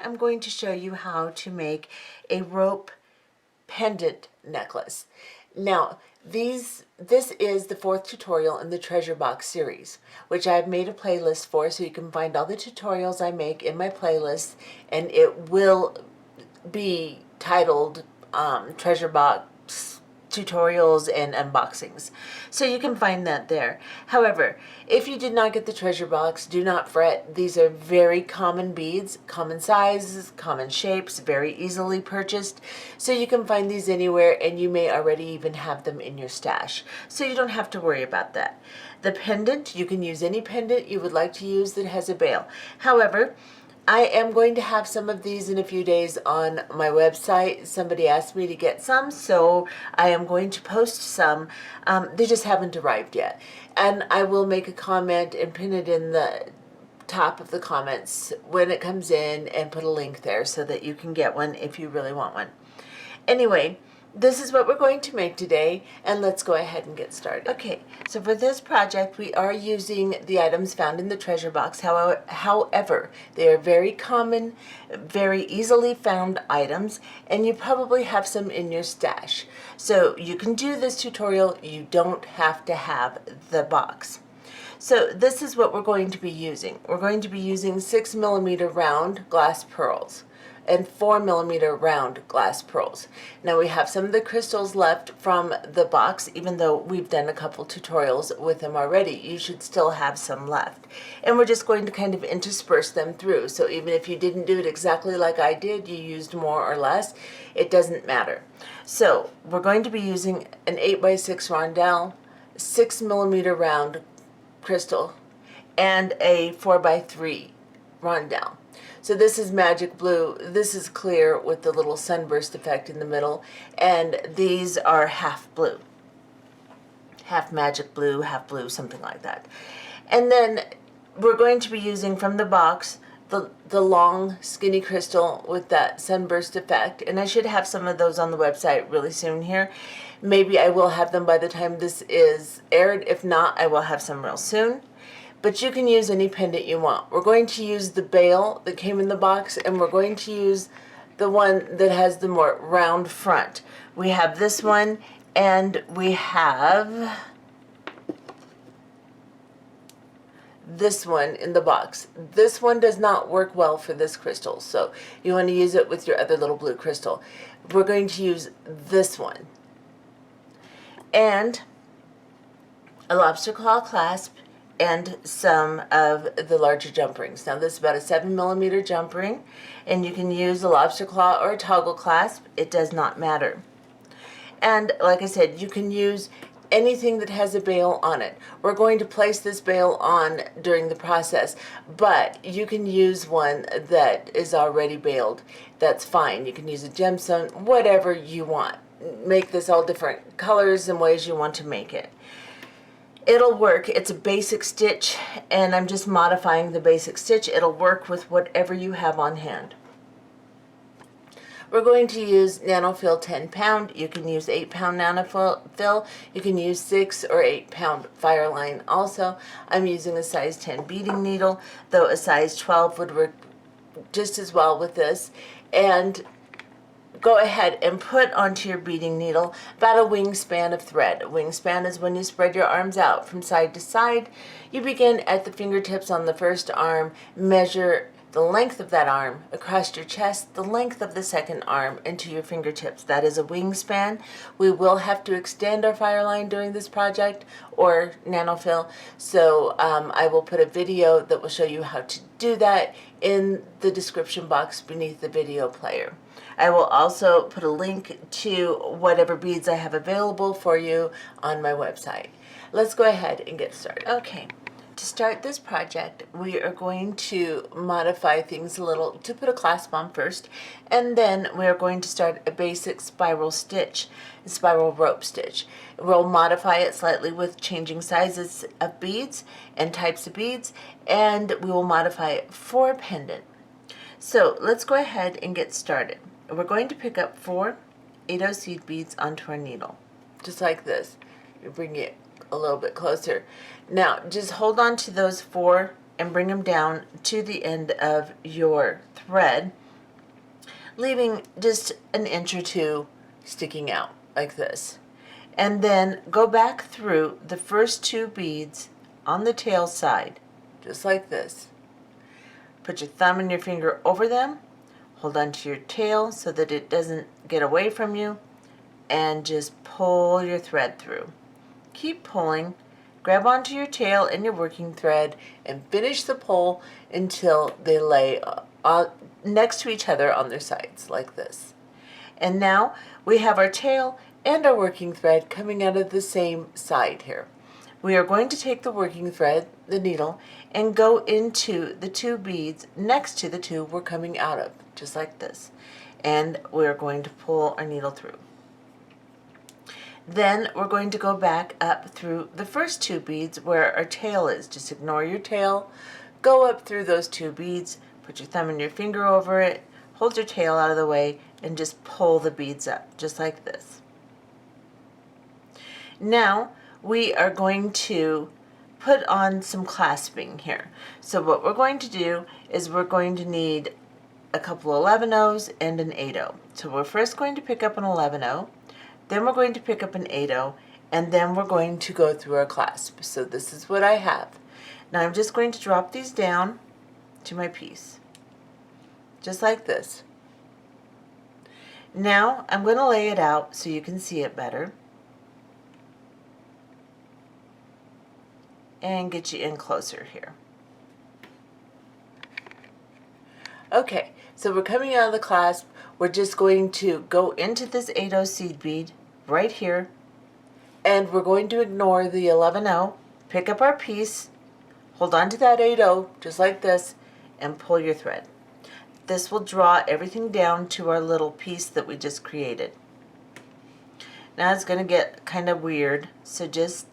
I'm going to show you how to make a rope pendant necklace. Now, this is the 4th tutorial in the treasure box series, which I've made a playlist for, so you can find all the tutorials I make in my playlist, and it will be titled treasure box tutorials and unboxings, so you can find that there. However, if you did not get the treasure box, do not fret. These are very common beads, common sizes, common shapes, very easily purchased, so you can find these anywhere, and you may already even have them in your stash, so you don't have to worry about that. The pendant, you can use any pendant you would like to use that has a bail. However, I am going to have some of these in a few days on my website. Somebody asked me to get some, so I am going to post some. They just haven't arrived yet. And I will make a comment and pin it in the top of the comments when it comes in and put a link there so that you can get one if you really want one. Anyway, this is what we're going to make today, and let's go ahead and get started. Okay, so for this project we are using the items found in the treasure box. However, they are very common, very easily found items, and you probably have some in your stash. So you can do this tutorial, you don't have to have the box. So this is what we're going to be using. We're going to be using 6mm round glass pearls and 4mm round glass pearls. Now we have some of the crystals left from the box. Even though we've done a couple tutorials with them already, you should still have some left. And we're just going to kind of intersperse them through. So even if you didn't do it exactly like I did, you used more or less, it doesn't matter. So we're going to be using an 8x6 rondelle, 6mm round crystal, and a 4x3 rondelle. So this is magic blue, this is clear with the little sunburst effect in the middle, and these are half blue. Half magic blue, half blue, something like that. And then we're going to be using from the box the long skinny crystal with that sunburst effect, and I should have some of those on the website really soon here. Maybe I will have them by the time this is aired. If not, I will have some real soon. But you can use any pendant you want. We're going to use the bail that came in the box, and we're going to use the one that has the more round front. We have this one, and we have this one in the box. This one does not work well for this crystal, so you want to use it with your other little blue crystal. We're going to use this one. And a lobster claw clasp, and some of the larger jump rings. Now this is about a 7mm jump ring, and you can use a lobster claw or a toggle clasp. It does not matter. And like I said, you can use anything that has a bail on it. We're going to place this bail on during the process, but you can use one that is already bailed. That's fine. You can use a gemstone, whatever you want. Make this all different colors and ways you want to make it. It'll work. It's a basic stitch, and I'm just modifying the basic stitch. It'll work with whatever you have on hand. We're going to use Nanofil 10 pound. You can use 8 pound Nanofil. You can use 6 or 8 pound Fireline also. I'm using a size 10 beading needle, though a size 12 would work just as well with this. And go ahead and put onto your beading needle about a wingspan of thread. A wingspan is when you spread your arms out from side to side. You begin at the fingertips on the first arm, measure the length of that arm across your chest, the length of the second arm into your fingertips. That is a wingspan. We will have to extend our Fireline during this project, or Nanofil, so I will put a video that will show you how to do that in the description box beneath the video player. I will also put a link to whatever beads I have available for you on my website. Let's go ahead and get started. Okay, to start this project, we are going to modify things a little to put a clasp on first, and then we are going to start a basic spiral stitch, a spiral rope stitch. We'll modify it slightly with changing sizes of beads and types of beads, and we will modify it for a pendant. So let's go ahead and get started. We're going to pick up 4 8/0 seed beads onto our needle, just like this. You bring it a little bit closer. Now, just hold on to those 4 and bring them down to the end of your thread leaving just an inch or two sticking out like this. And then go back through the first 2 beads on the tail side, just like this. Put your thumb and your finger over them, hold onto your tail so that it doesn't get away from you, and just pull your thread through. Keep pulling, grab onto your tail and your working thread, and finish the pull until they lay next to each other on their sides, like this. And now we have our tail and our working thread coming out of the same side here. We are going to take the working thread, the needle, and go into the 2 beads next to the 2 we're coming out of, just like this. And we're going to pull our needle through. Then we're going to go back up through the first 2 beads where our tail is. Just ignore your tail, go up through those 2 beads, put your thumb and your finger over it, hold your tail out of the way, and just pull the beads up, just like this. Now we are going to put on some clasping here. So what we're going to do is we're going to need a couple 11/0s and an 8/0. So we're first going to pick up an 11/0, then we're going to pick up an 8/0, and then we're going to go through our clasp. So this is what I have. Now I'm just going to drop these down to my piece, just like this. Now I'm going to lay it out so you can see it better and get you in closer here. Okay, so we're coming out of the clasp. We're just going to go into this 8/0 seed bead right here, and we're going to ignore the 11/0, pick up our piece, hold on to that 8/0 just like this, and pull your thread. This will draw everything down to our little piece that we just created. Now it's going to get kind of weird, so just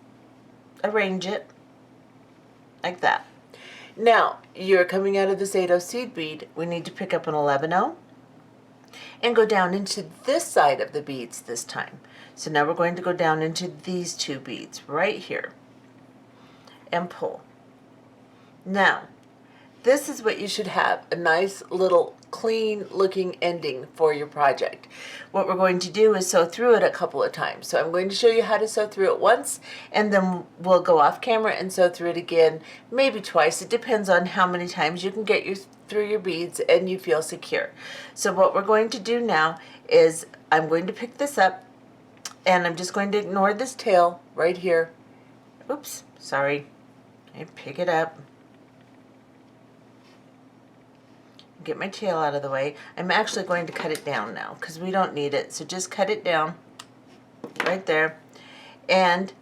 arrange it like that. Now you're coming out of this 8/0 seed bead. We need to pick up an 11/0 and go down into this side of the beads this time. So now we're going to go down into these 2 beads right here and pull. Now this is what you should have, a nice little clean looking ending for your project. What we're going to do is sew through it a couple of times. So I'm going to show you how to sew through it once, and then we'll go off camera and sew through it again, maybe twice. It depends on how many times you can get through your beads and you feel secure. So what we're going to do now is I'm going to pick this up, and I'm just going to ignore this tail right here. Oops, sorry. I pick it up. Get my tail out of the way. I'm actually going to cut it down now because we don't need it. So just cut it down right there and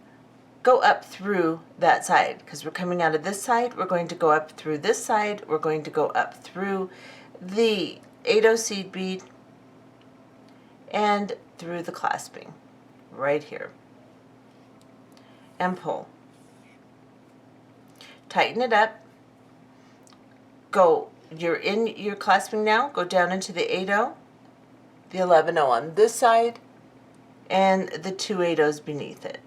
go up through that side, because we're coming out of this side. We're going to go up through this side. We're going to go up through the 8/0 seed bead and through the clasping right here and pull. Tighten it up. Go. You're in your clasping now, go down into the 8/0, the 11/0 on this side, and the 2 8/0s beneath it.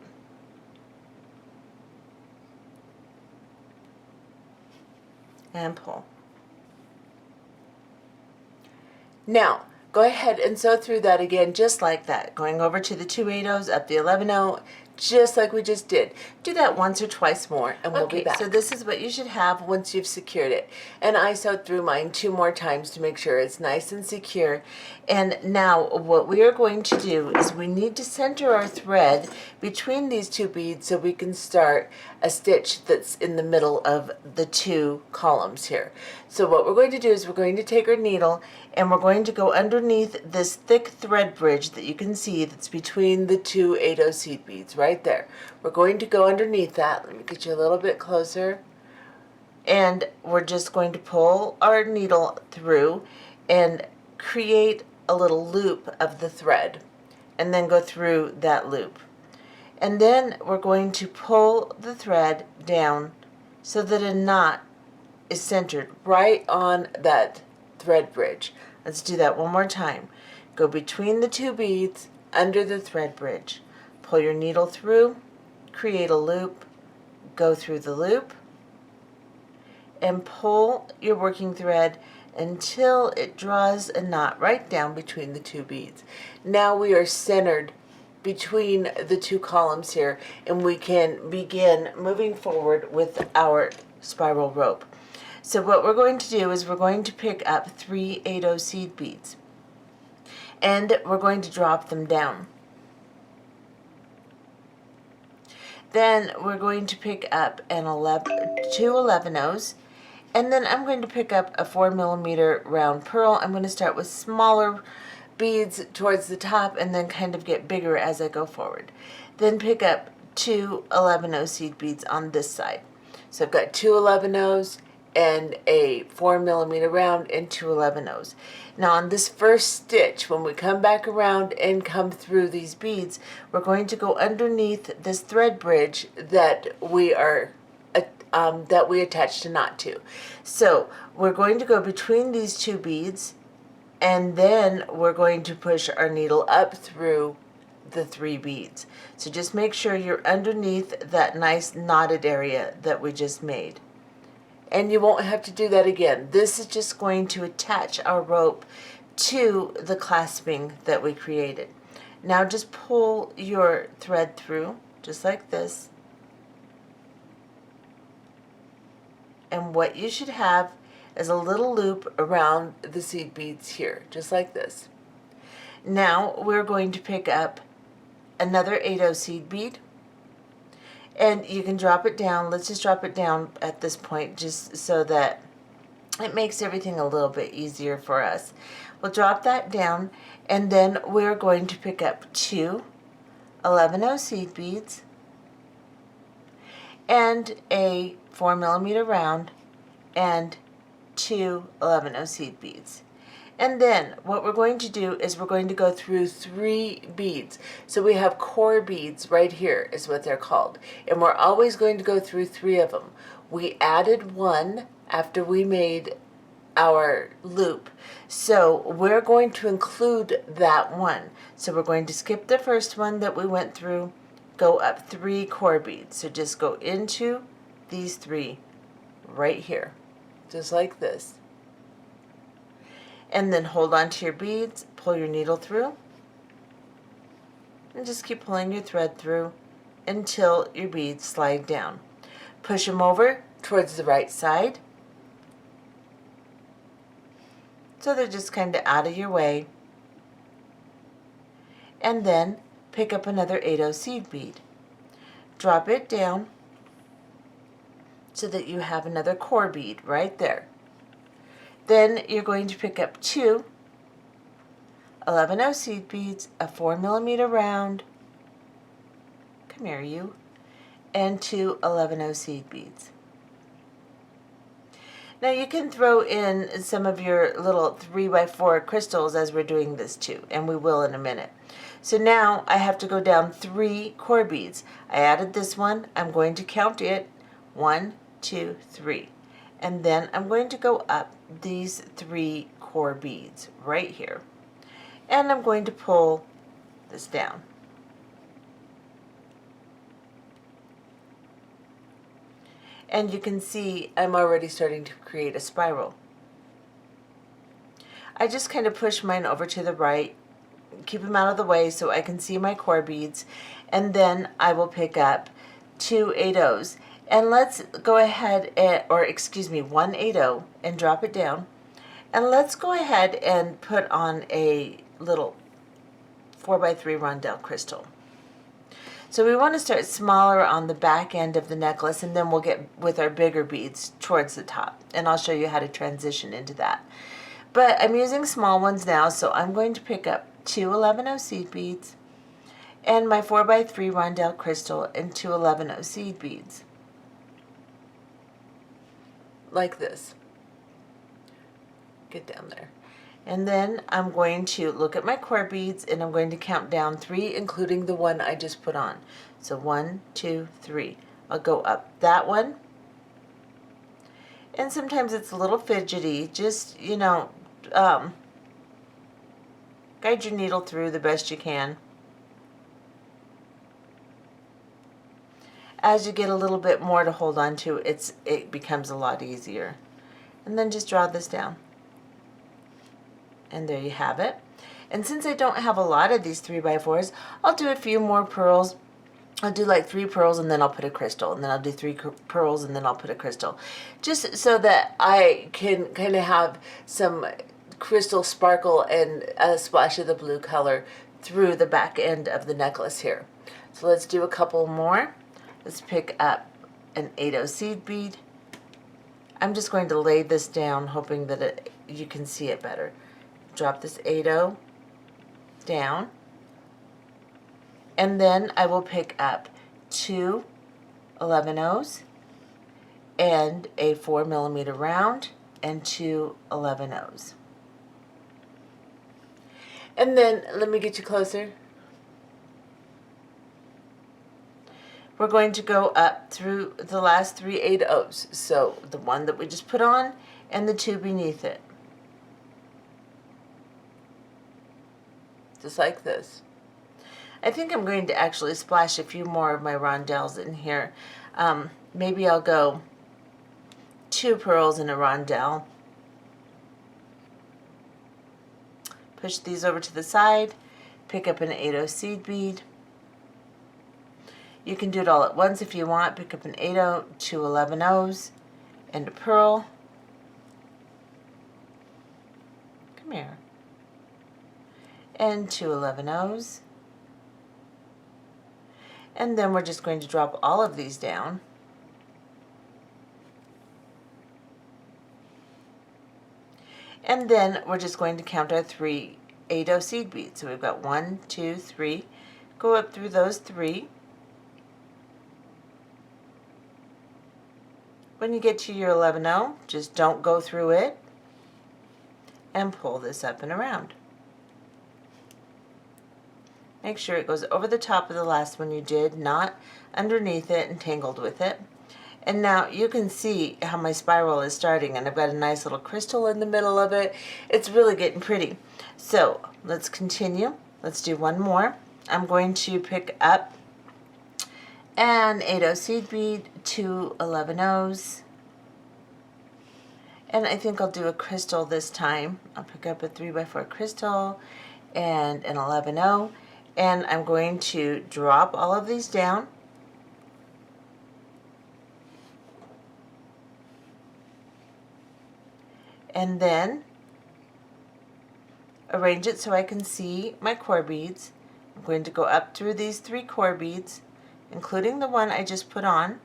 And pull. Now, go ahead and sew through that again just like that, going over to the 2 8/0s, up the 11/0, just like we just did. Do that once or twice more and we'll be back. So this is what you should have once you've secured it. And I sewed through mine 2 more times to make sure it's nice and secure. And now what we are going to do is we need to center our thread between these 2 beads so we can start a stitch that's in the middle of the 2 columns here. So what we're going to do is we're going to take our needle and we're going to go underneath this thick thread bridge that you can see that's between the 2 8/0 seed beads right there. We're going to go underneath that. Let me get you a little bit closer. And we're just going to pull our needle through and create a little loop of the thread and then go through that loop. And then we're going to pull the thread down so that a knot is centered right on that thread bridge. Let's do that one more time. Go between the 2 beads under the thread bridge. Pull your needle through, create a loop, go through the loop, and pull your working thread until it draws a knot right down between the two beads. Now we are centered between the two columns here, and we can begin moving forward with our spiral rope. So what we're going to do is we're going to pick up 3 8/0 seed beads, and we're going to drop them down. Then we're going to pick up two 11/0s, and then I'm going to pick up a 4mm round pearl. I'm going to start with smaller beads towards the top and then kind of get bigger as I go forward. Then pick up 2 11/0 seed beads on this side. So I've got 2 11/0s and a 4mm round and 2 11/0s. Now on this first stitch, when we come back around and come through these beads, we're going to go underneath this thread bridge that we attached a knot to. So we're going to go between these two beads, and then we're going to push our needle up through the 3 beads. So just make sure you're underneath that nice knotted area that we just made. And you won't have to do that again. This is just going to attach our rope to the clasping that we created. Now just pull your thread through, just like this. And what you should have is a little loop around the seed beads here, just like this. Now we're going to pick up another 8/0 seed bead, and you can drop it down. Let's just drop it down at this point just so that it makes everything a little bit easier for us. We'll drop that down, and then we're going to pick up 2 11/0 seed beads and a 4mm round and 2 11/0 seed beads. And then what we're going to do is we're going to go through 3 beads. So we have core beads right here is what they're called. And we're always going to go through 3 of them. We added 1 after we made our loop. So we're going to include that 1. So we're going to skip the first one that we went through, go up 3 core beads. So just go into these 3 right here, just like this. And then hold on to your beads, pull your needle through, and just keep pulling your thread through until your beads slide down. Push them over towards the right side, so they're just kind of out of your way. And then pick up another 8/0 seed bead. Drop it down so that you have another core bead right there. Then you're going to pick up 2 11/0 seed beads, a 4mm round, come here you, and 2 11/0 seed beads. Now you can throw in some of your little 3x4 crystals as we're doing this too, and we will in a minute. So now I have to go down 3 core beads. I added this one. I'm going to count it, 1, 2, 3. And then I'm going to go up these 3 core beads right here. And I'm going to pull this down. And you can see I'm already starting to create a spiral. I just kind of push mine over to the right, keep them out of the way so I can see my core beads, and then I will pick up 2 8/0s. And let's go ahead and, or excuse me, 1 8/0 and drop it down. And let's go ahead and put on a little 4x3 rondelle crystal. So we want to start smaller on the back end of the necklace, and then we'll get with our bigger beads towards the top. And I'll show you how to transition into that. But I'm using small ones now, so I'm going to pick up 2 11/0 seed beads and my 4x3 rondelle crystal and 2 11/0 seed beads. Like this. Get down there. And then I'm going to look at my core beads, and I'm going to count down 3, including the one I just put on. So 1, 2, 3. I'll go up that one. And sometimes it's a little fidgety. Just, you know, guide your needle through the best you can. As you get a little bit more to hold on to, it becomes a lot easier. And then just draw this down. And there you have it. And since I don't have a lot of these 3x4s, I'll do a few more pearls. I'll do like 3 pearls and then I'll put a crystal, and then I'll do 3 pearls and then I'll put a crystal, just so that I can kind of have some crystal sparkle and a splash of the blue color through the back end of the necklace here. So let's do a couple more. Let's pick up an 8/0 seed bead. I'm just going to lay this down, hoping that you can see it better. Drop this 8/0 down. And then I will pick up 2 11/0s and a 4mm round and 2 11/0s. And then, let me get you closer. We're going to go up through the last 3 8/0s. So the one that we just put on and the 2 beneath it. Just like this. I think I'm going to actually splash a few more of my rondelles in here. Maybe I'll go 2 pearls and a rondelle. Push these over to the side, pick up an 8/0 seed bead. You can do it all at once if you want. Pick up an 8/0, 2 11/0s, and a pearl. Come here. And 2 11/0s. And then we're just going to drop all of these down. And then we're just going to count our 3 8/0 seed beads. So we've got 1, 2, 3. Go up through those 3. When you get to your 11/0, just don't go through it. And pull this up and around. Make sure it goes over the top of the last one you did, not underneath it and tangled with it. And now you can see how my spiral is starting, and I've got a nice little crystal in the middle of it. It's really getting pretty. So let's continue. Let's do one more. I'm going to pick up an 8/0 seed bead, 2 11/0s, and I think I'll do a crystal this time. I'll pick up a 3x4 crystal and an 11/0. And I'm going to drop all of these down. And then arrange it so I can see my core beads. I'm going to go up through these 3 core beads, including the one I just put on.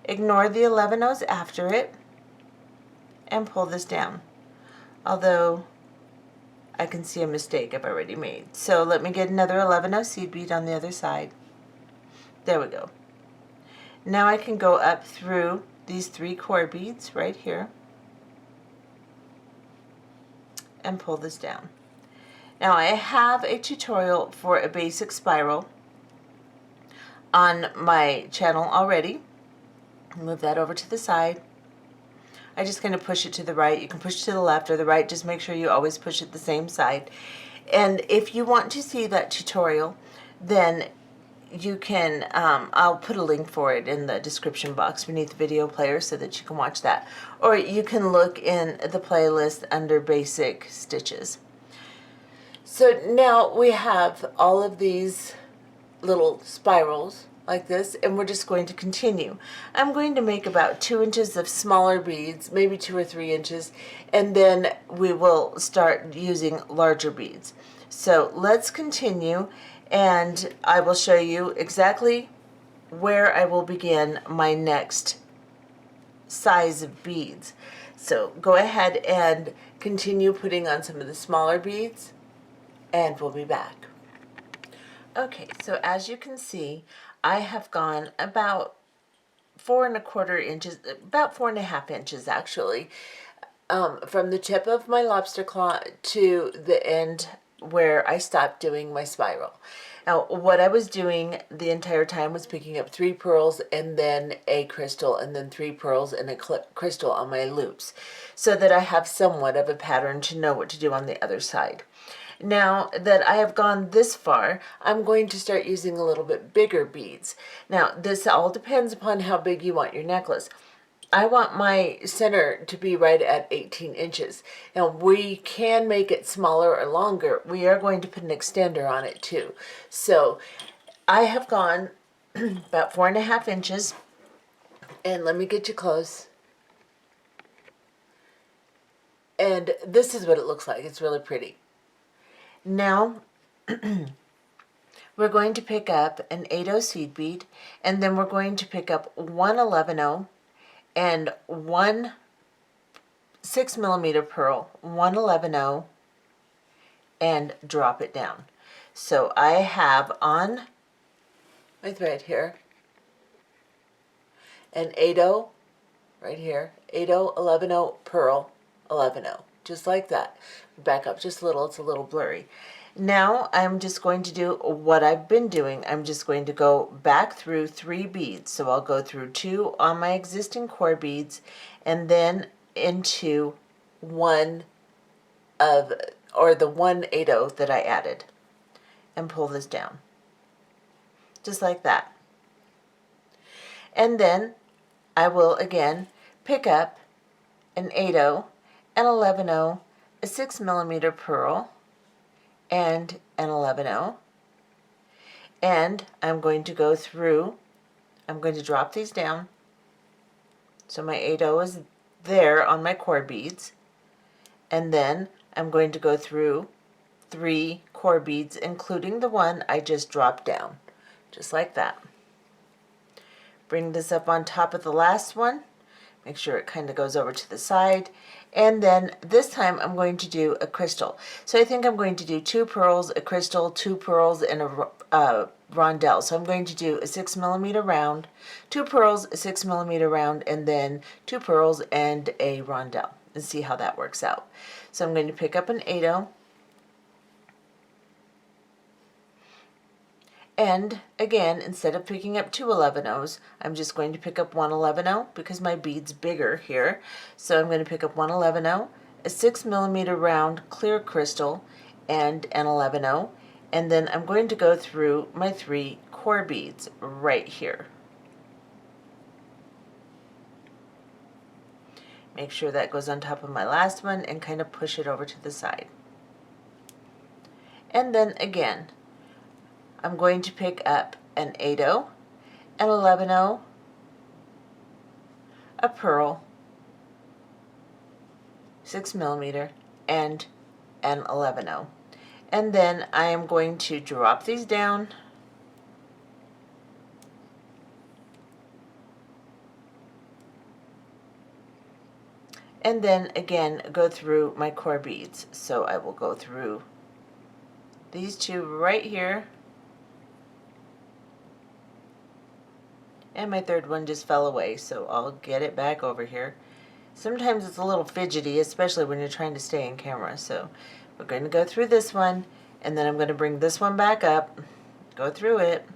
Ignore the 11/0s after it and pull this down. Although I can see a mistake I've already made. So let me get another 11/0 seed bead on the other side. There we go. Now I can go up through these 3 core beads right here and pull this down. Now I have a tutorial for a basic spiral on my channel already. Move that over to the side. I just kind of push it to the right. You can push it to the left or the right. Just make sure you always push it the same side. And if you want to see that tutorial, then you can, I'll put a link for it in the description box beneath the video player so that you can watch that. Or you can look in the playlist under basic stitches. So now we have all of these little spirals like this, and we're just going to continue. I'm going to make about 2 inches of smaller beads, maybe 2 or 3 inches, and then we will start using larger beads. So let's continue, and I will show you exactly where I will begin my next size of beads. So go ahead and continue putting on some of the smaller beads, and we'll be back. Okay, so as you can see, I have gone about 4 1/4 inches, about 4 1/2 inches actually, from the tip of my lobster claw to the end where I stopped doing my spiral. Now, what I was doing the entire time was picking up 3 pearls and then a crystal and then 3 pearls and a crystal on my loops, so that I have somewhat of a pattern to know what to do on the other side. Now that I have gone this far, I'm going to start using a little bit bigger beads. Now, this all depends upon how big you want your necklace. I want my center to be right at 18 inches. Now we can make it smaller or longer. We are going to put an extender on it too. So I have gone about 4.5 inches, and let me get you close. And this is what it looks like. It's really pretty. Now we're going to pick up an 8/0 seed bead, and then we're going to pick up one 11/0 and one 6mm pearl, one 11/0, and drop it down. So I have on my thread here an 8/0 right here, 8/0, 11/0, pearl, 11/0, just like that. Back up just a little, it's a little blurry. Now I'm just going to do what I've been doing. I'm just going to go back through 3 beads. So I'll go through 2 on my existing core beads, and then into one of, or the 1 8/0 that I added, and pull this down just like that. And then I will again pick up an 8/0, an 11/0, a 6mm pearl, and an 11/0, and I'm going to go through, I'm going to drop these down so my 8/0 is there on my core beads, and then I'm going to go through 3 core beads, including the one I just dropped down, just like that. Bring this up on top of the last one, make sure it kind of goes over to the side, and then this time I'm going to do a crystal. So I think I'm going to do 2 pearls, a crystal, 2 pearls, and a rondelle. So I'm going to do a 6mm round, 2 pearls, a 6mm round, and then 2 pearls and a rondelle, and see how that works out. So I'm going to pick up an 8/0, and again, instead of picking up 2 11/0s, I'm just going to pick up 1 11/0 because my bead's bigger here. So I'm going to pick up 1 11/0, a 6mm round clear crystal, and an 11/0, and then I'm going to go through my 3 core beads right here. Make sure that goes on top of my last one and kind of push it over to the side. And then again, I'm going to pick up an 8/0, an 11/0, a pearl, 6mm, and an 11/0. And then I am going to drop these down, and then again go through my core beads. So I will go through these 2 right here, and my third one just fell away, so I'll get it back over here. Sometimes it's a little fidgety, especially when you're trying to stay in camera. So we're going to go through this one, and then I'm going to bring this one back up, go through it.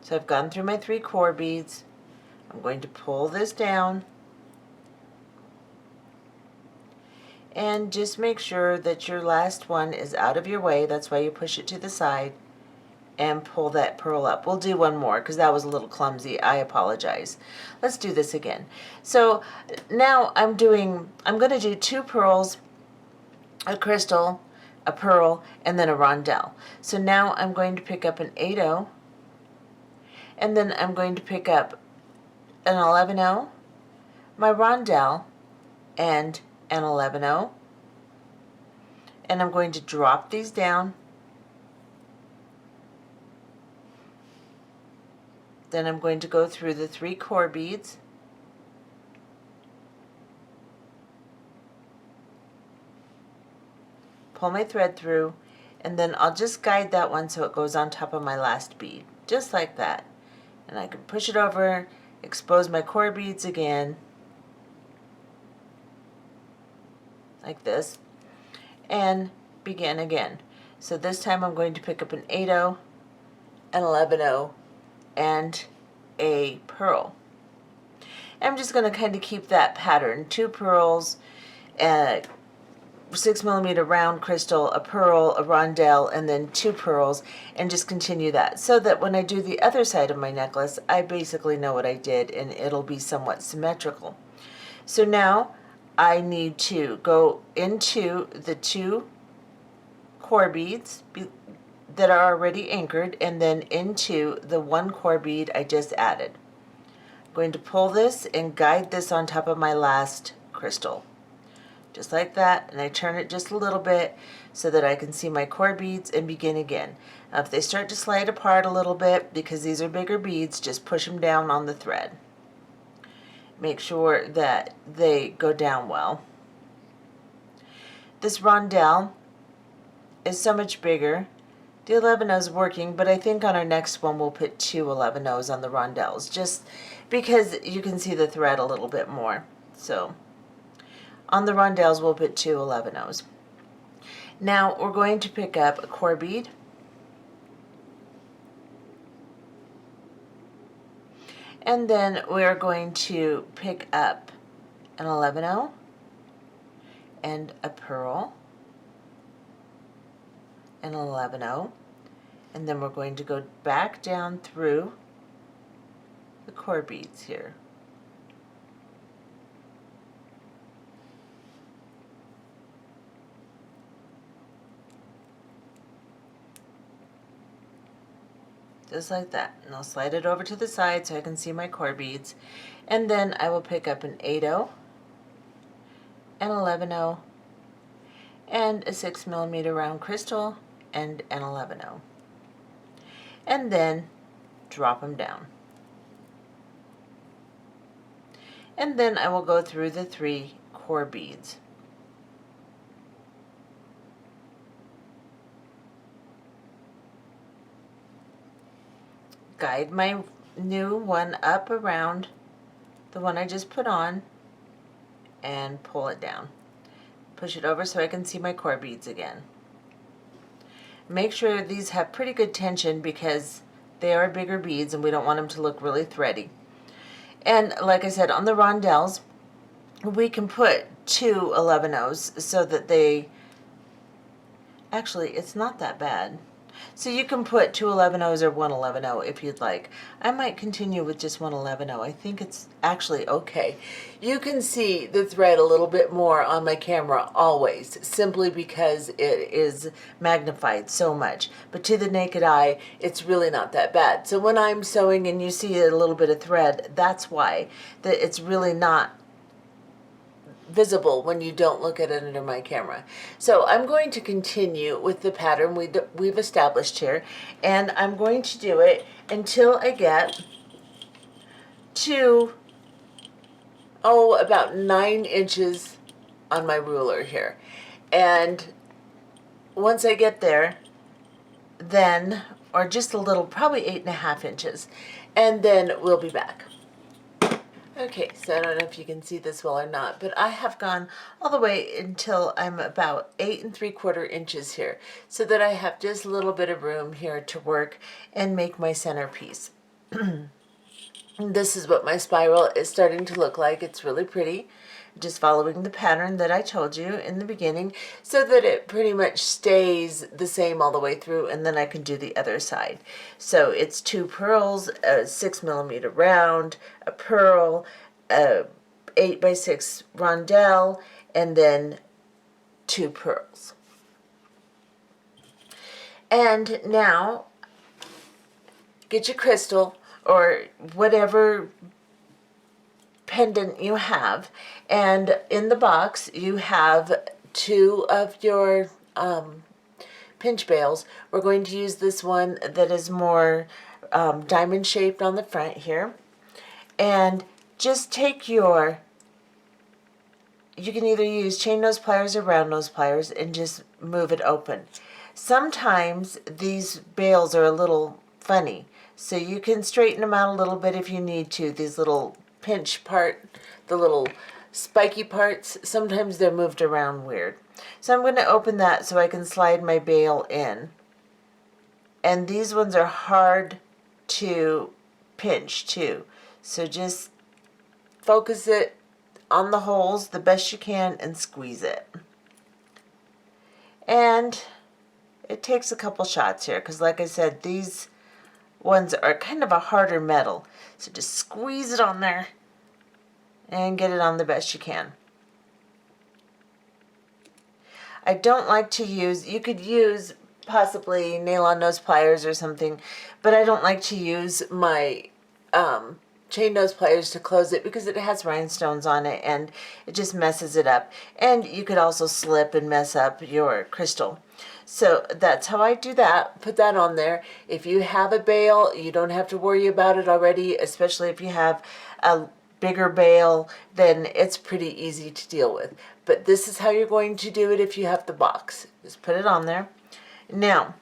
So I've gone through my 3 core beads. I'm going to pull this down, and just make sure that your last one is out of your way. That's why you push it to the side, and pull that pearl up. We'll do one more because that was a little clumsy. I apologize. Let's do this again. So now I'm going to do 2 pearls, a crystal, a pearl, and then a rondelle. So now I'm going to pick up an 8/0, and then I'm going to pick up an 11/0, my rondelle, and an 11/0, and I'm going to drop these down. Then I'm going to go through the 3 core beads, pull my thread through, and then I'll just guide that one so it goes on top of my last bead, just like that. And I can push it over, expose my core beads again, like this, and begin again. So this time I'm going to pick up an 8/0, an 11/0, and a pearl. I'm just going to kind of keep that pattern, 2 pearls, 6mm round crystal, a pearl, a rondelle, and then 2 pearls, and just continue that, so that when I do the other side of my necklace, I basically know what I did and it'll be somewhat symmetrical. So now I need to go into the 2 core beads that are already anchored, and then into the 1 core bead I just added. I'm going to pull this and guide this on top of my last crystal, just like that, and I turn it just a little bit so that I can see my core beads and begin again. Now if they start to slide apart a little bit, because these are bigger beads, just push them down on the thread. Make sure that they go down well. This rondelle is so much bigger. The 11/0 is working, but I think on our next one we'll put 2 11/0s on the rondelles, just because you can see the thread a little bit more. So on the rondelles we'll put 2 11/0s. Now we're going to pick up a core bead, and then we're going to pick up an 11/0 and a pearl, an 11/0, and then we're going to go back down through the core beads here. Just like that, and I'll slide it over to the side so I can see my core beads, and then I will pick up an 8/0, an 11/0, and a 6mm round crystal, and an 11/0, and then drop them down. And then I will go through the 3 core beads. Guide my new one up around the one I just put on and pull it down. Push it over so I can see my core beads again. Make sure these have pretty good tension because they are bigger beads and we don't want them to look really thready. And like I said, on the rondelles, we can put 2 11/0s so that they, actually it's not that bad. So you can put 2 11/0s or 1 11/0 if you'd like. I might continue with just 1 11/0. I think it's actually okay. You can see the thread a little bit more on my camera always, simply because it is magnified so much. But to the naked eye, it's really not that bad. So when I'm sewing and you see a little bit of thread, that's why. That it's really not visible when you don't look at it under my camera. So I'm going to continue with the pattern we've established here, and I'm going to do it until I get to, about 9 inches on my ruler here. And once I get there, then, or just a little, probably 8.5 inches, and then we'll be back. Okay, so I don't know if you can see this well or not, but I have gone all the way until I'm about 8 3/4 inches here, so that I have just a little bit of room here to work and make my centerpiece. This is what my spiral is starting to look like. It's really pretty. Just following the pattern that I told you in the beginning, so that it pretty much stays the same all the way through, and then I can do the other side. So it's 2 pearls, a 6mm round, a pearl, a 8x6 rondelle, and then 2 pearls. And now get your crystal or whatever pendant you have, and in the box you have 2 of your pinch bails. We're going to use this one that is more diamond shaped on the front here, and just take your, you can either use chain nose pliers or round nose pliers and just move it open. Sometimes these bails are a little funny, so you can straighten them out a little bit if you need to. These little pinch part, the little spiky parts, sometimes they're moved around weird. So I'm going to open that so I can slide my bail in. And these ones are hard to pinch too. So just focus it on the holes the best you can and squeeze it. And it takes a couple shots here because, like I said, these ones are kind of a harder metal. So just squeeze it on there and get it on the best you can. I don't like to use, you could use possibly nail-on nose pliers or something, but I don't like to use my chain nose pliers to close it because it has rhinestones on it and it just messes it up. And you could also slip and mess up your crystal. So that's how I do that. Put that on there. If you have a bail, you don't have to worry about it already, especially if you have a bigger bail, then it's pretty easy to deal with. But this is how you're going to do it if you have the box. Just put it on there. Now,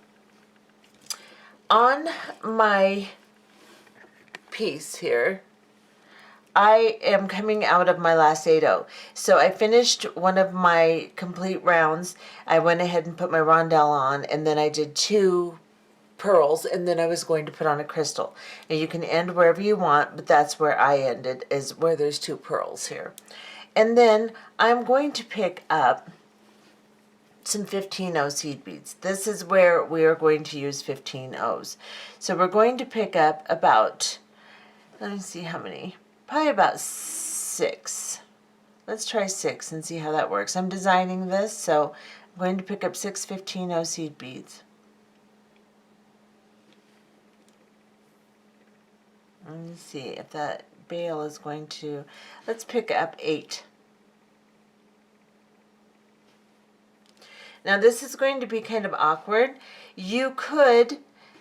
on my piece here, I am coming out of my last 8/0. So I finished one of my complete rounds. I went ahead and put my rondelle on, and then I did 2 pearls, and then I was going to put on a crystal. And you can end wherever you want, but that's where I ended, is where there's 2 pearls here. And then I'm going to pick up some 15/0 seed beads. This is where we are going to use 15/0s. So we're going to pick up about, let me see how many, probably about 6. Let's try 6 and see how that works. I'm designing this, so I'm going to pick up 6 15/0 seed beads. Let me see if that bail is going to, let's pick up 8. Now this is going to be kind of awkward. You could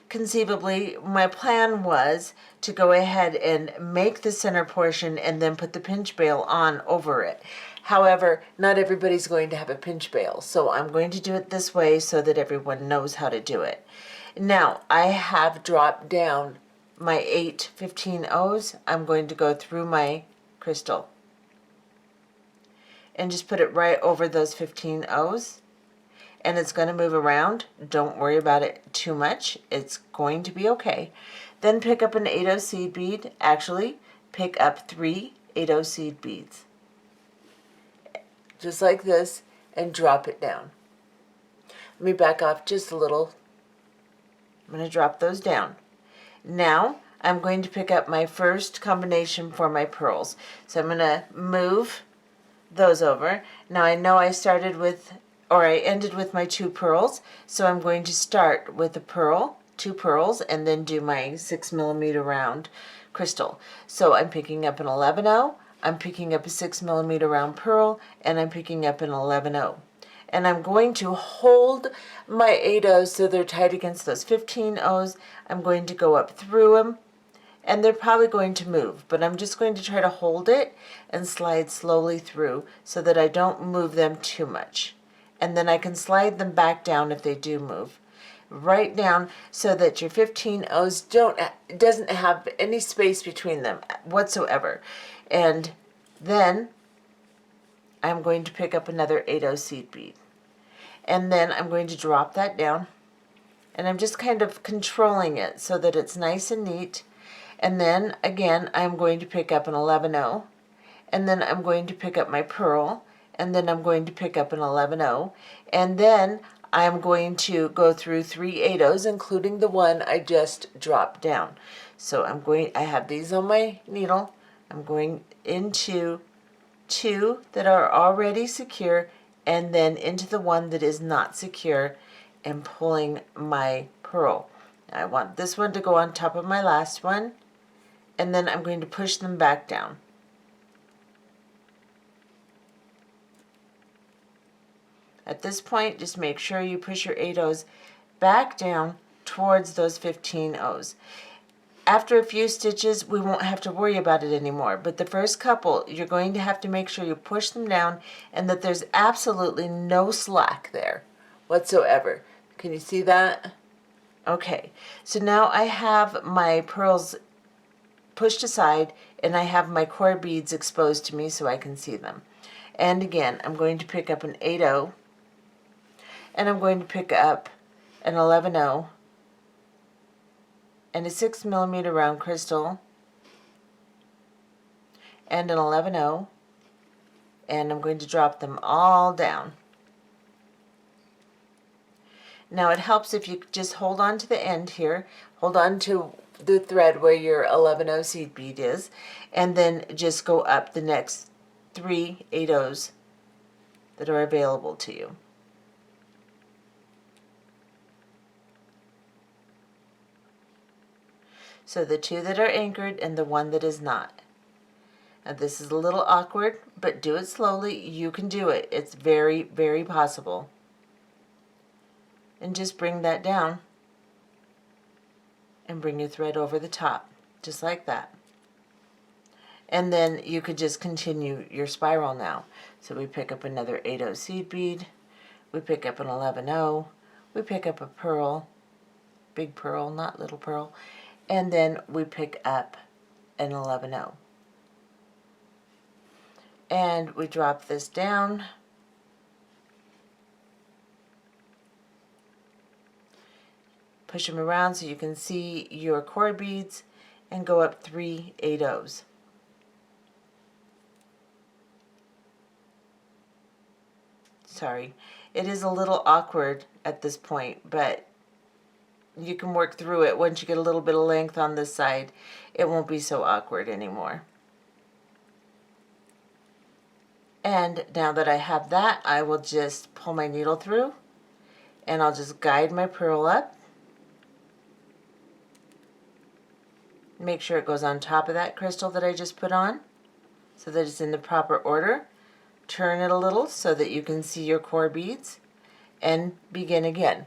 conceivably, my plan was to go ahead and make the center portion and then put the pinch bail on over it. However, not everybody's going to have a pinch bail, so I'm going to do it this way so that everyone knows how to do it. Now, I have dropped down my 8 15/0s. I'm going to go through my crystal and just put it right over those 15/0s. And it's going to move around. Don't worry about it too much. It's going to be okay. Then pick up an 8/0 seed bead. Actually, pick up 3 8/0 seed beads. Just like this, and drop it down. Let me back off just a little. I'm going to drop those down. Now, I'm going to pick up my first combination for my pearls. So I'm going to move those over. Now I know I started with, or I ended with my 2 pearls, so I'm going to start with a pearl, 2 pearls, and then do my 6mm round crystal. So I'm picking up an 11/0, I'm picking up a 6mm round pearl, and I'm picking up an 11/0. And I'm going to hold my 8/0s so they're tight against those 15/0s. I'm going to go up through them, and they're probably going to move, but I'm just going to try to hold it and slide slowly through so that I don't move them too much. And then I can slide them back down if they do move. Right down so that your 15/0s doesn't have any space between them whatsoever. And then I'm going to pick up another 8/0 seed bead. And then I'm going to drop that down. And I'm just kind of controlling it so that it's nice and neat. And then again, I'm going to pick up an 11/0. And then I'm going to pick up my pearl. And then I'm going to pick up an 11/0. And then I'm going to go through 3 8/0s, including the one I just dropped down. So I have these on my needle. I'm going into 2 that are already secure, and then into the one that is not secure, and pulling my pearl. I want this one to go on top of my last one, and then I'm going to push them back down. At this point, just make sure you push your 8/0s back down towards those 15/0s. After a few stitches, we won't have to worry about it anymore, but the first couple, you're going to have to make sure you push them down and that there's absolutely no slack there whatsoever. Can you see that? Okay, so now I have my pearls pushed aside and I have my core beads exposed to me so I can see them. And again, I'm going to pick up an 8/0, and I'm going to pick up an 11/0, and a 6mm round crystal, and an 11/0, and I'm going to drop them all down. Now it helps if you just hold on to the end here, hold on to the thread where your 11-0 seed bead is, and then just go up the next 3 8-0s that are available to you. So the 2 that are anchored and the 1 that is not. Now this is a little awkward, but do it slowly. You can do it. It's very, very possible. And just bring that down and bring your thread over the top, just like that. And then you could just continue your spiral now. So we pick up another 8-0 seed bead, we pick up an 11-0, we pick up a pearl, big pearl, not little pearl, and then we pick up an 11-0. And we drop this down, push them around so you can see your core beads, and go up 3 8-0s. Sorry, it is a little awkward at this point, but you can work through it. Once you get a little bit of length on this side, it won't be so awkward anymore. And now that I have that, I will just pull my needle through, and I'll just guide my pearl up. Make sure it goes on top of that crystal that I just put on so that it's in the proper order. Turn it a little so that you can see your core beads, and begin again.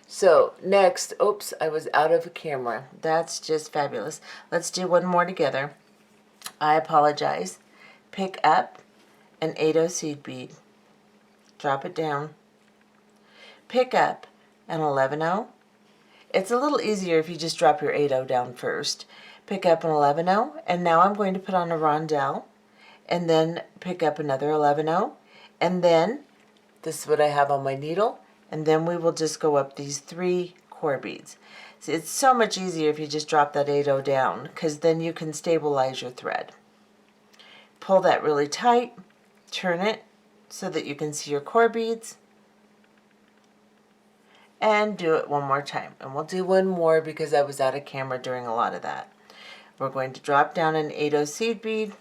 So next, oops, I was out of camera. That's just fabulous. Let's do one more together. I apologize. Pick up an 8-0 seed bead, drop it down, pick up an 11-0. It's a little easier if you just drop your 8-0 down first. Pick up an 11-0, and now I'm going to put on a rondelle, and then pick up another 11-0, and then this is what I have on my needle, and then we will just go up these 3 core beads. See, it's so much easier if you just drop that 8-0 down, because then you can stabilize your thread. Pull that really tight, turn it so that you can see your core beads, and do it one more time. And we'll do one more because I was out of camera during a lot of that. We're going to drop down an 8-0 seed bead,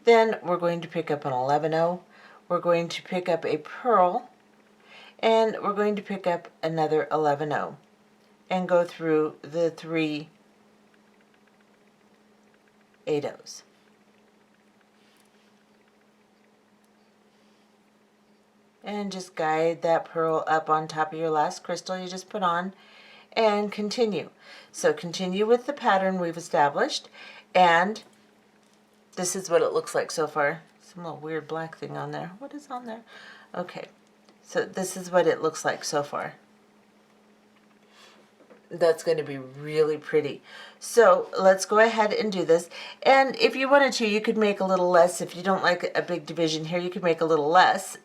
then we're going to pick up an 11-0, we're going to pick up a pearl, and we're going to pick up another 11-0 and go through the 3 8-0s. And just guide that pearl up on top of your last crystal you just put on, and continue. So continue with the pattern we've established, and this is what it looks like so far. Some little weird black thing on there. What is on there? Okay, so this is what it looks like so far. That's going to be really pretty. So let's go ahead and do this. And if you wanted to, you could make a little less. If you don't like a big division here, you could make a little less.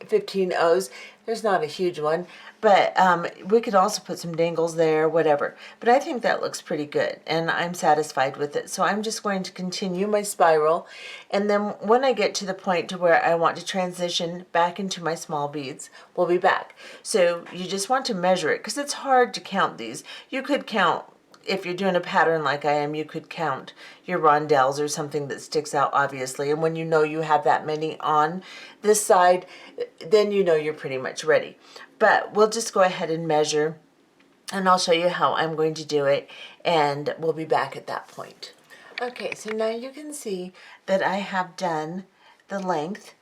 15 O's. There's not a huge one, but we could also put some dangles there, whatever. But I think that looks pretty good, and I'm satisfied with it. So I'm just going to continue my spiral, and then when I get to the point to where I want to transition back into my small beads, we'll be back. So you just want to measure it, because it's hard to count these. You could count. If you're doing a pattern like I am, you could count your rondelles or something that sticks out, obviously. And when you know you have that many on this side, then you know you're pretty much ready. But we'll just go ahead and measure, and I'll show you how I'm going to do it, and we'll be back at that point. Okay, so now you can see that I have done the length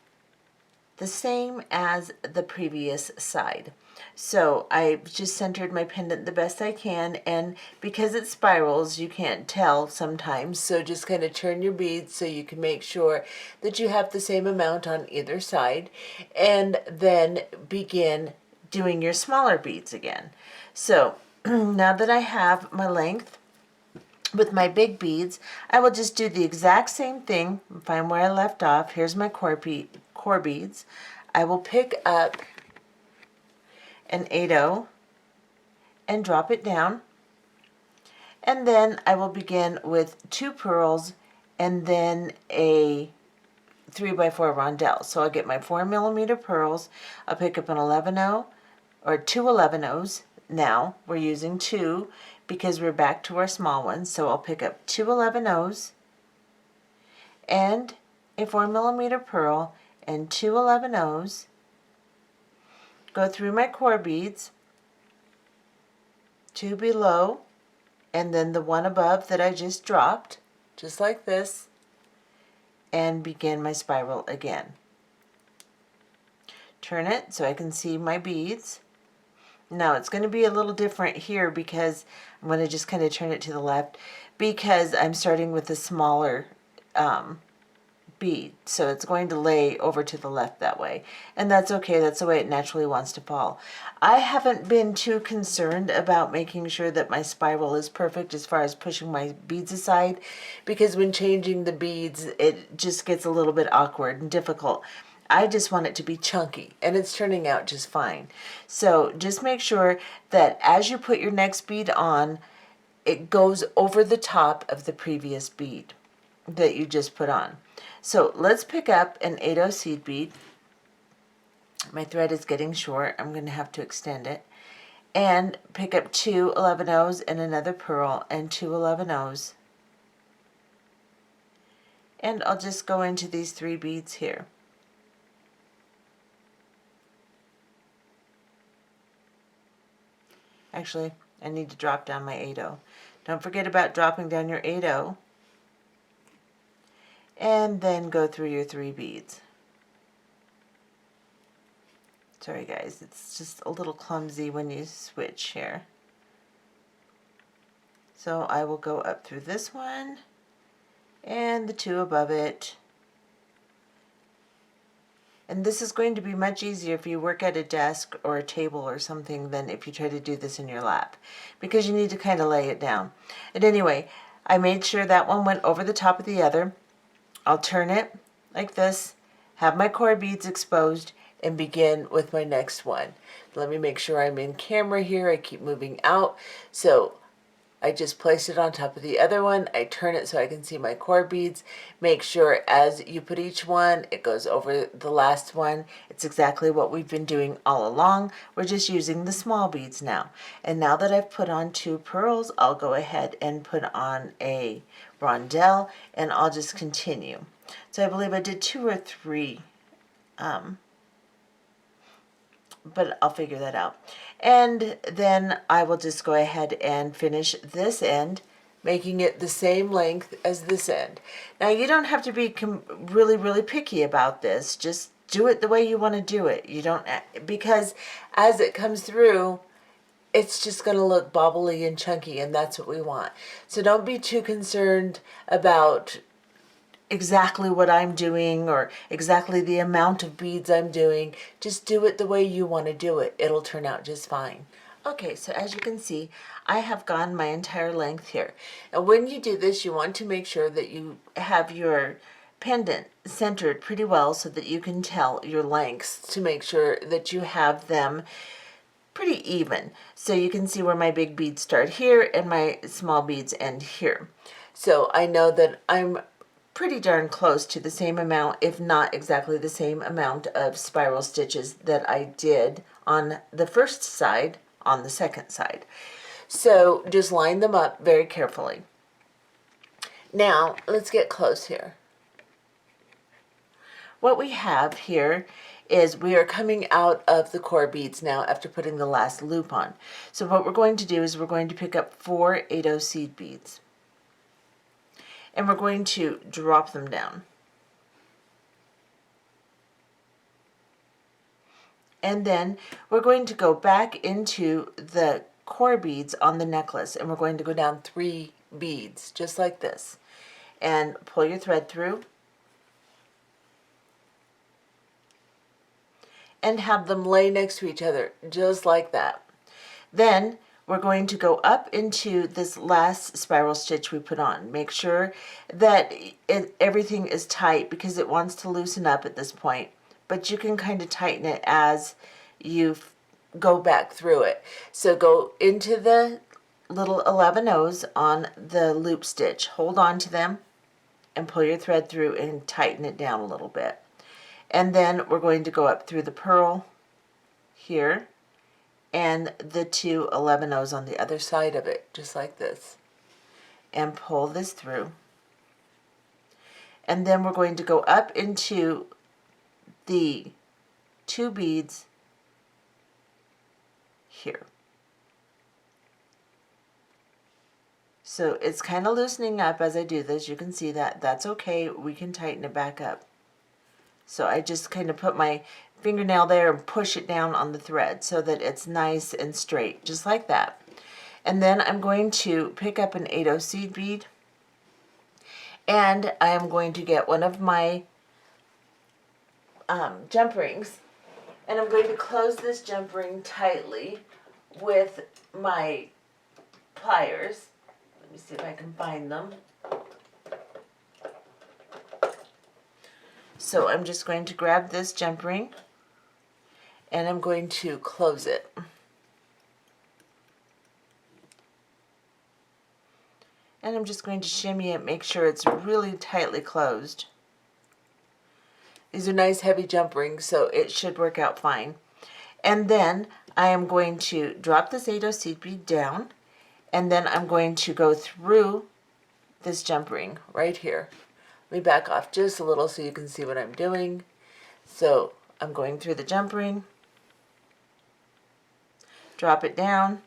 the same as the previous side. So I've just centered my pendant the best I can, and because it spirals, you can't tell sometimes, so just kind of turn your beads so you can make sure that you have the same amount on either side, and then begin doing your smaller beads again. So now that I have my length with my big beads, I will just do the exact same thing. Find where I left off. Here's my core beads. I will pick up an 8-0 and drop it down, and then I will begin with 2 pearls and then a 3x4 rondelle. So I'll get my 4mm pearls, I'll pick up an 11-0, or 2 11/0s. Now we're using 2 because we're back to our small ones. So I'll pick up 2 11/0s and a 4mm pearl and 2 11/0s, go through my core beads, 2 below, and then the one above that I just dropped, just like this, and begin my spiral again. Turn it so I can see my beads. Now it's going to be a little different here because I'm going to just kind of turn it to the left because I'm starting with a smaller bead, so it's going to lay over to the left that way, and that's okay. That's the way it naturally wants to fall. I haven't been too concerned about making sure that my spiral is perfect as far as pushing my beads aside, because when changing the beads it just gets a little bit awkward and difficult. I just want it to be chunky, and it's turning out just fine. So just make sure that as you put your next bead on, it goes over the top of the previous bead that you just put on. So let's pick up an 8/0 seed bead. My thread is getting short. I'm going to have to extend it. And pick up 2 11/0s and another pearl and 2 11/0s. And I'll just go into these 3 beads here. Actually, I need to drop down my 8/0. Don't forget about dropping down your 8/0. And then go through your 3 beads. Sorry guys, it's just a little clumsy when you switch here. So I will go up through this one and the 2 above it. And this is going to be much easier if you work at a desk or a table or something than if you try to do this in your lap, because you need to kind of lay it down. And anyway, I made sure that one went over the top of the other. I'll turn it like this, have my core beads exposed, and begin with my next one. Let me make sure I'm in camera here. I keep moving out. So I just place it on top of the other one. I turn it so I can see my core beads. Make sure as you put each one, it goes over the last one. It's exactly what we've been doing all along. We're just using the small beads now. And now that I've put on 2 pearls, I'll go ahead and put on a rondelle, and I'll just continue. So I believe I did 2 or 3, but I'll figure that out. And then I will just go ahead and finish this end, making it the same length as this end. Now you don't have to be really picky about this. Just do it the way you want to do it. You don't, because as it comes through, it's just going to look bobbly and chunky, and that's what we want. So don't be too concerned about exactly what I'm doing or exactly the amount of beads I'm doing. Just do it the way you want to do it. It'll turn out just fine. Okay, so as you can see, I have gone my entire length here. And when you do this, you want to make sure that you have your pendant centered pretty well so that you can tell your lengths to make sure that you have them pretty even. So you can see where my big beads start here and my small beads end here. So I know that I'm pretty darn close to the same amount, if not exactly the same amount of spiral stitches that I did on the first side on the second side. So just line them up very carefully. Now let's get close here. What we have here is we are coming out of the core beads now after putting the last loop on. So what we're going to do is we're going to pick up 4 8/0 seed beads, and we're going to drop them down. And then we're going to go back into the core beads on the necklace, and we're going to go down 3 beads, just like this. And pull your thread through, and have them lay next to each other, just like that. Then we're going to go up into this last spiral stitch we put on. Make sure that everything is tight because it wants to loosen up at this point, but you can kind of tighten it as you go back through it. So go into the little 11/0s on the loop stitch, hold on to them, and pull your thread through and tighten it down a little bit. And then we're going to go up through the pearl here and the 2 11-ohs on the other side of it, just like this. And pull this through. And then we're going to go up into the 2 beads here. So it's kind of loosening up as I do this. You can see that. That's okay. We can tighten it back up. So I just kind of put my fingernail there and push it down on the thread so that it's nice and straight, just like that. And then I'm going to pick up an 8/0 seed bead, and I am going to get one of my jump rings, and I'm going to close this jump ring tightly with my pliers. Let me see if I can find them. So I'm just going to grab this jump ring and I'm going to close it. And I'm just going to shimmy it, make sure it's really tightly closed. These are nice heavy jump rings, so it should work out fine. And then I am going to drop this 8/0 seed bead down, and then I'm going to go through this jump ring right here. Let me back off just a little so you can see what I'm doing. So I'm going through the jump ring, drop it down,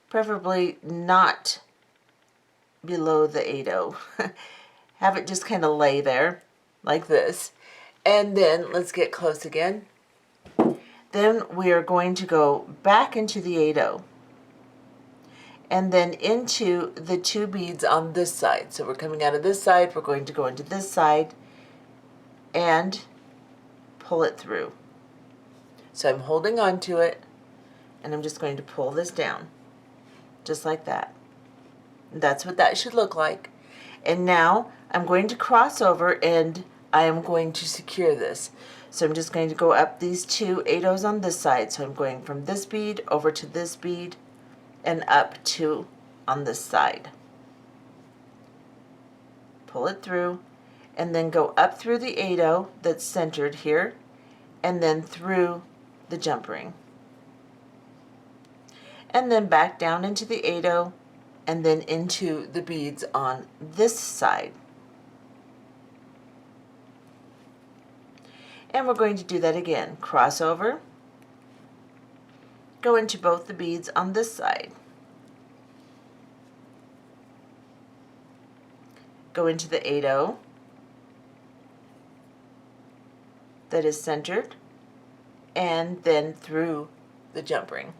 preferably not below the 8/0. Have it just kind of lay there like this. And then let's get close again. Then we are going to go back into the 8/0 and then into the 2 beads on this side. So we're coming out of this side, we're going to go into this side and pull it through. So I'm holding on to it and I'm just going to pull this down just like that. That's what that should look like. And now I'm going to cross over and I am going to secure this. So I'm just going to go up these 2 8/0s on this side. So I'm going from this bead over to this bead and up 2 on this side. Pull it through and then go up through the 8/0 that's centered here and then through the jump ring. And then back down into the 8/0 and then into the beads on this side. And we're going to do that again. Cross over, go into both the beads on this side, go into the 8/0 that is centered, and then through the jump ring.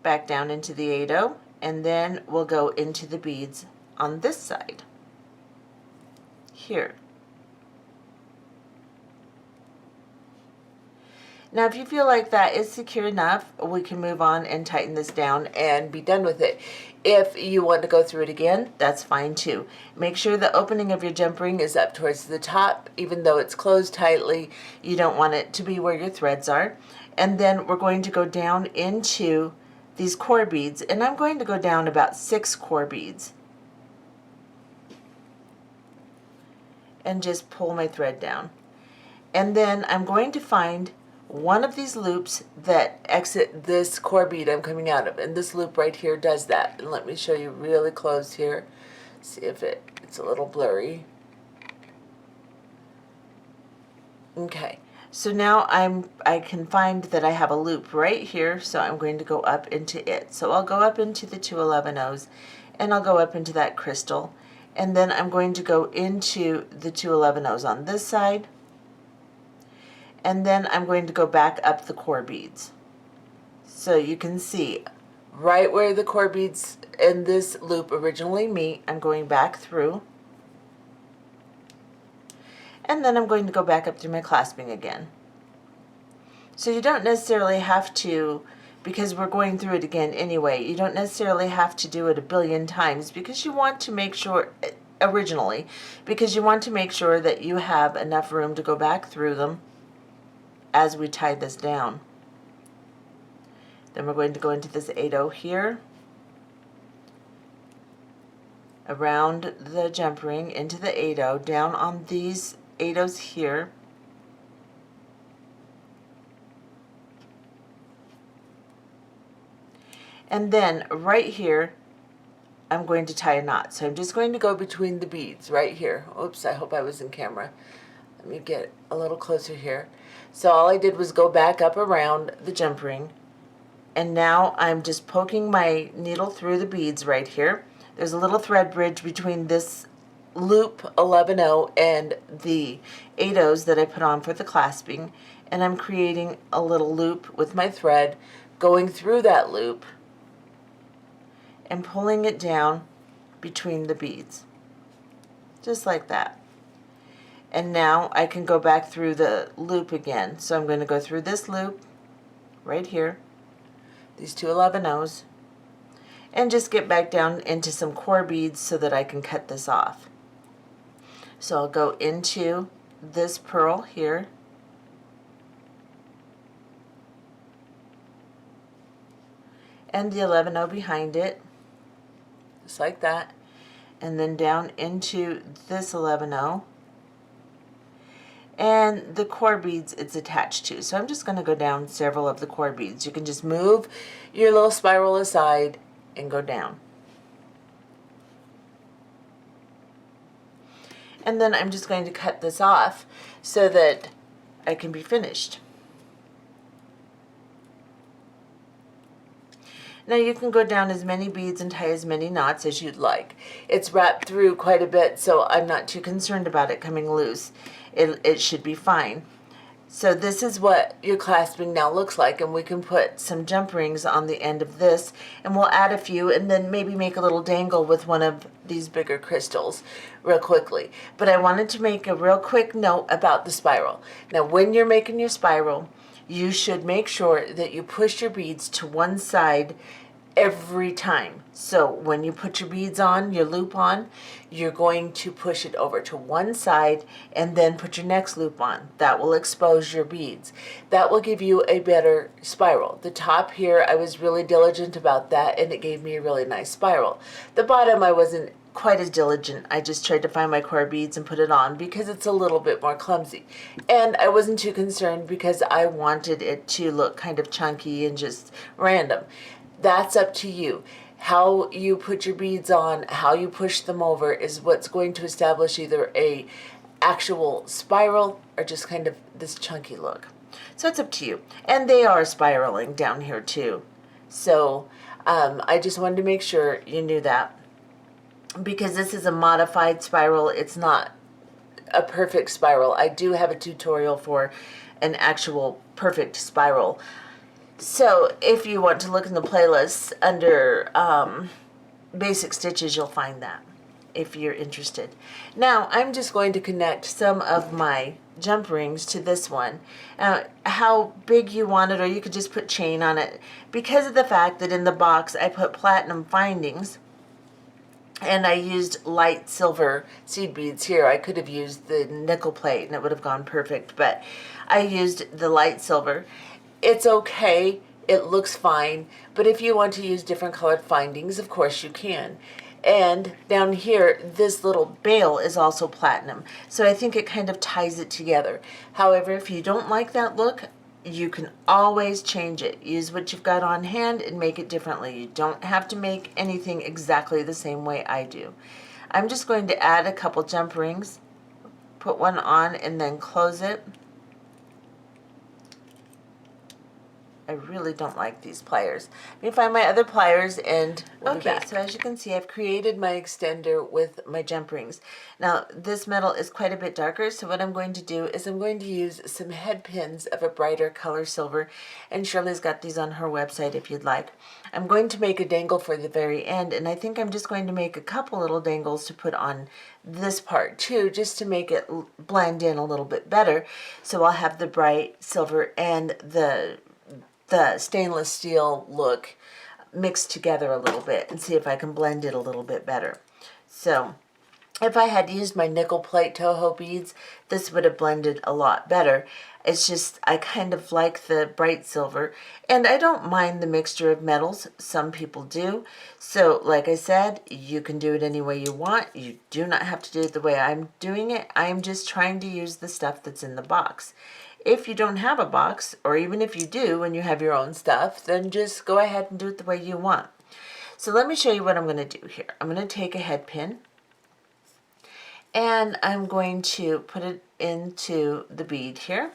Back down into the 8/0, and then we'll go into the beads on this side here. Now if you feel like that is secure enough, we can move on and tighten this down and be done with it. If you want to go through it again, that's fine too. Make sure the opening of your jump ring is up towards the top. Even though it's closed tightly, you don't want it to be where your threads are. And then we're going to go down into these core beads, and I'm going to go down about 6 core beads and just pull my thread down. And then I'm going to find one of these loops that exit this core bead I'm coming out of, and this loop right here does that. And let me show you really close here. See if it's a little blurry. Okay, so now I can find that I have a loop right here, so I'm going to go up into it. So I'll go up into the 2 11-ohs, and I'll go up into that crystal, and then I'm going to go into the 2 11-ohs on this side, and then I'm going to go back up the core beads. So you can see right where the core beads in this loop originally meet, I'm going back through, and then I'm going to go back up through my clasping again. So you don't necessarily have to, because we're going through it again anyway, you don't necessarily have to do it a billion times, because you want to make sure, originally, because you want to make sure that you have enough room to go back through them as we tie this down. Then we're going to go into this 8/0 here, around the jump ring, into the 8/0, down on these 8/0s here, And then right here, I'm going to tie a knot. So I'm just going to go between the beads right here. Oops, I hope I was in camera. Let me get a little closer here. So all I did was go back up around the jump ring, and now I'm just poking my needle through the beads right here. There's a little thread bridge between this loop 11-0 and the 8-0s that I put on for the clasping, and I'm creating a little loop with my thread, going through that loop and pulling it down between the beads, just like that. And now I can go back through the loop again. So I'm going to go through this loop right here, these two 11-0s, and just get back down into some core beads so that I can cut this off. So I'll go into this pearl here, and the 11-0 behind it, just like that, and then down into this 11-0 and the core beads it's attached to. So I'm just going to go down several of the core beads. You can just move your little spiral aside and go down. And then I'm just going to cut this off so that I can be finished. Now you can go down as many beads and tie as many knots as you'd like. It's wrapped through quite a bit, so I'm not too concerned about it coming loose. It should be fine. So this is what your clasping now looks like, and we can put some jump rings on the end of this, and we'll add a few and then maybe make a little dangle with one of these bigger crystals real quickly. But I wanted to make a real quick note about the spiral. Now when you're making your spiral, you should make sure that you push your beads to one side every time. So when you put your beads on, your loop on, you're going to push it over to one side and then put your next loop on. That will expose your beads. That will give you a better spiral. The top here, I was really diligent about that, and it gave me a really nice spiral. The bottom, I wasn't quite as diligent. I just tried to find my core beads and put it on because it's a little bit more clumsy. And I wasn't too concerned because I wanted it to look kind of chunky and just random. That's up to you. How you put your beads on, how you push them over is what's going to establish either a actual spiral or just kind of this chunky look. So it's up to you. And they are spiraling down here too. So I just wanted to make sure you knew that, because this is a modified spiral. It's not a perfect spiral. I do have a tutorial for an actual perfect spiral. So if you want to look in the playlist under basic stitches, you'll find that if you're interested. Now I'm just going to connect some of my jump rings to this one. How big you want it, or you could just put chain on it. Because of the fact that in the box I put platinum findings, and I used light silver seed beads here. I could have used the nickel plate and it would have gone perfect, but I used the light silver. It's okay, it looks fine, but if you want to use different colored findings, of course you can. And down here, this little bail is also platinum, so I think it kind of ties it together. However, if you don't like that look, you can always change it. Use what you've got on hand and make it differently. You don't have to make anything exactly the same way I do. I'm just going to add a couple jump rings, put one on and then close it. I really don't like these pliers. Let me find my other pliers and we'll be back. So as you can see, I've created my extender with my jump rings. Now this metal is quite a bit darker, so what I'm going to do is I'm going to use some head pins of a brighter color silver, and Shirley's got these on her website if you'd like. I'm going to make a dangle for the very end, and I think I'm just going to make a couple little dangles to put on this part too, just to make it blend in a little bit better. So I'll have the bright silver and the stainless steel look mixed together a little bit, and see if I can blend it a little bit better. So if I had used my nickel plate Toho beads, this would have blended a lot better. It's just I kind of like the bright silver, and I don't mind the mixture of metals. Some people do. So like I said, you can do it any way you want. You do not have to do it the way I'm doing it. I'm just trying to use the stuff that's in the box. If you don't have a box, or even if you do and you have your own stuff, then just go ahead and do it the way you want. So let me show you what I'm going to do here. I'm going to take a head pin and I'm going to put it into the bead here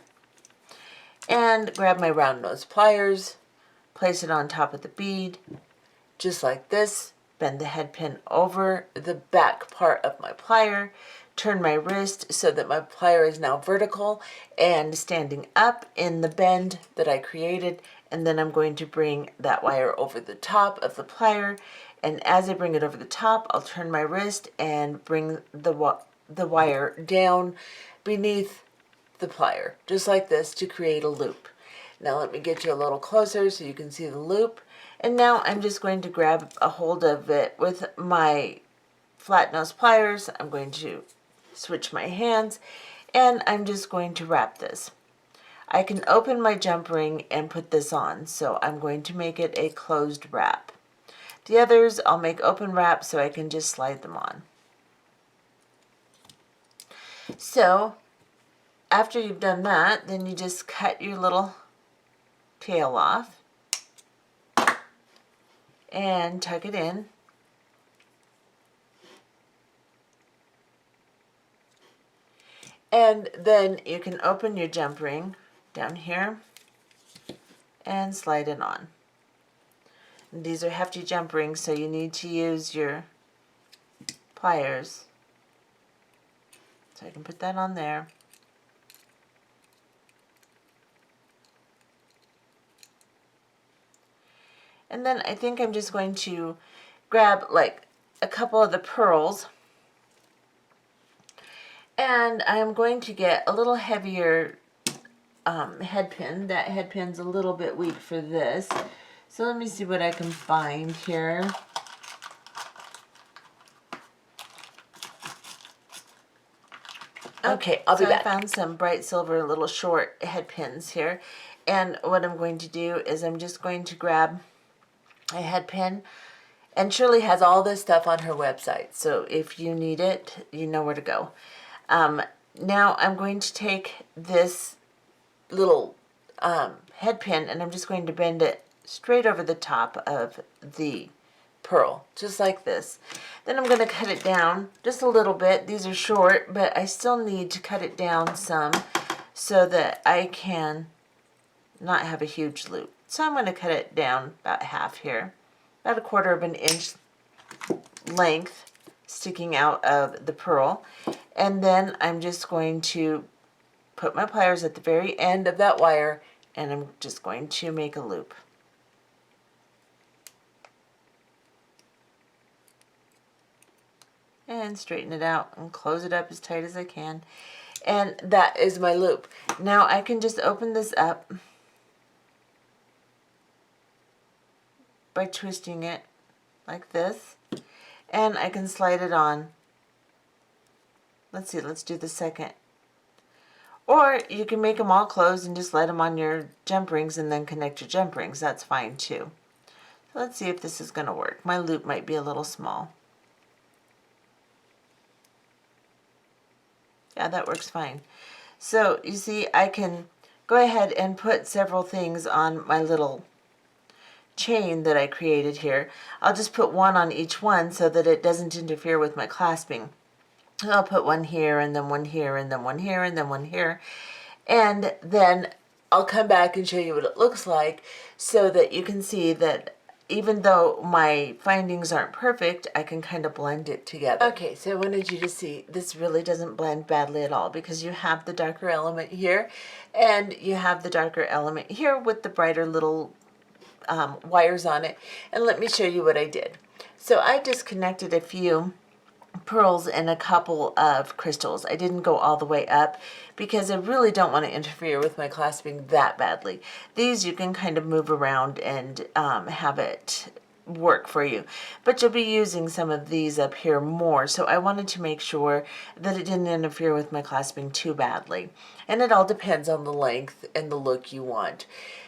and grab my round nose pliers, place it on top of the bead, just like this, bend the head pin over the back part of my plier, turn my wrist so that my plier is now vertical and standing up in the bend that I created, and then I'm going to bring that wire over the top of the plier, and as I bring it over the top, I'll turn my wrist and bring the wire down beneath the plier, just like this, to create a loop. Now let me get you a little closer so you can see the loop. And now I'm just going to grab a hold of it with my flat nose pliers. I'm going to switch my hands and I'm just going to wrap this. I can open my jump ring and put this on, so I'm going to make it a closed wrap. The others I'll make open wrap so I can just slide them on. So after you've done that, then you just cut your little tail off and tuck it in. And then you can open your jump ring down here and slide it on. And these are hefty jump rings, so you need to use your pliers. So I can put that on there. And then I think I'm just going to grab like a couple of the pearls, and I'm going to get a little heavier head pin. That head pin's a little bit weak for this. So let me see what I can find here. Okay, I'll be back. I found some bright silver little short head pins here. And what I'm going to do is I'm just going to grab a head pin. And Shirley has all this stuff on her website. So if you need it, you know where to go. Now I'm going to take this little head pin and I'm just going to bend it straight over the top of the pearl, just like this. Then I'm going to cut it down just a little bit. These are short, but I still need to cut it down some so that I can not have a huge loop. So I'm going to cut it down about half here, about 1/4 of an inch length sticking out of the pearl. And then I'm just going to put my pliers at the very end of that wire and I'm just going to make a loop. And straighten it out and close it up as tight as I can. And that is my loop. Now I can just open this up by twisting it like this, and I can slide it on. Let's see, let's do the second. Or you can make them all closed and just slide them on your jump rings and then connect your jump rings. That's fine too. So let's see if this is going to work. My loop might be a little small. Yeah, that works fine. So you see, I can go ahead and put several things on my little chain that I created here. I'll just put one on each one so that it doesn't interfere with my clasping. I'll put one here and then one here and then one here and then one here, and then I'll come back and show you what it looks like so that you can see that even though my findings aren't perfect, I can kind of blend it together. Okay, so I wanted you to see this really doesn't blend badly at all because you have the darker element here and you have the darker element here with the brighter little wires on it. And let me show you what I did. So I just connected a few pearls and a couple of crystals. I didn't go all the way up because I really don't want to interfere with my clasping that badly. These you can kind of move around and have it work for you, but you'll be using some of these up here more, so I wanted to make sure that it didn't interfere with my clasping too badly. And it all depends on the length and the look you want.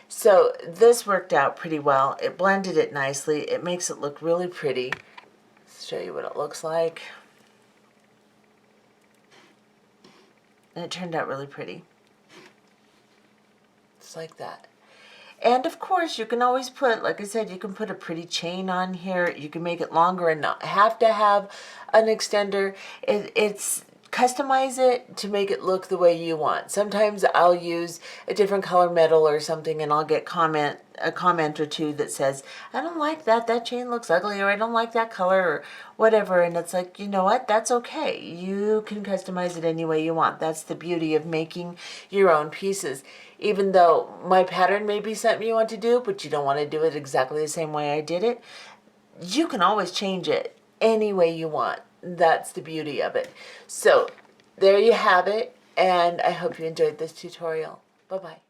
So this worked out pretty well. It blended it nicely. It makes it look really pretty. Let's show you what it looks like. And it turned out really pretty. just like that. And of course, you can always put, like I said, you can put a pretty chain on here. You can make it longer and not have to have an extender. It's customize it to make it look the way you want. Sometimes I'll use a different color metal or something, and I'll get a comment or two that says, I don't like that, that chain looks ugly, or I don't like that color, or whatever. And it's like, you know what, that's okay. You can customize it any way you want. That's the beauty of making your own pieces. Even though my pattern may be something you want to do, but you don't want to do it exactly the same way I did it, you can always change it any way you want. That's the beauty of it. So there you have it, and I hope you enjoyed this tutorial. Bye-bye.